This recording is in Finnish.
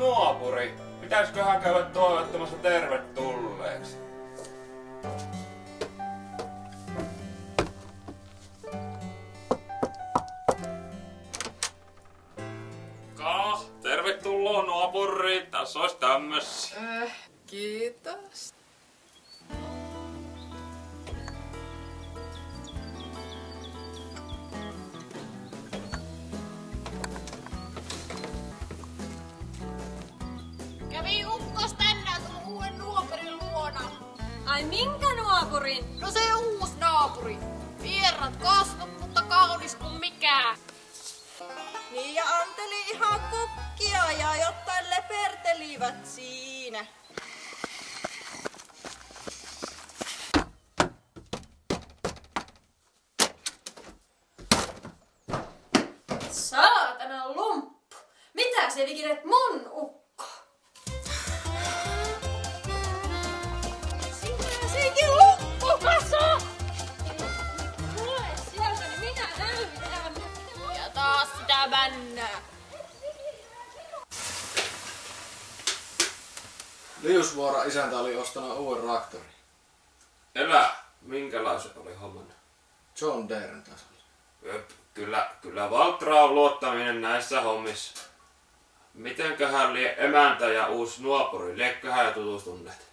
nuopuri. Pitäisköhän käydä toivottamassa tervetulleeksi? Tervetuloa nuopuri. Tässä ois tämmösiä. Kiitos. Kävi ukkos tänään tuon uuden nuopurin luona. Ai minkä nuopurin? No se uusi naapuri. Vierat kasvot, mutta kaunis kuin mikään. Niin ja anteli ihan kukkia ja jotain lepertelivät siinä. Saatana lumppu! Mitä se vikilet mun ukko? Sinä sekin lukko, kaso! Tule sieltä, niin minä näytän! Ja taas sitä männää. Liusvuora isäntä oli ostanut uuden traktorin. Elä, minkälaisen oli hommana? John Deeren taas oli. Kyllä Valtra on luottaminen näissä hommissa. Mitenköhän lie emäntä ja uusi nuopuri? Liekköhän jo tutustunneet?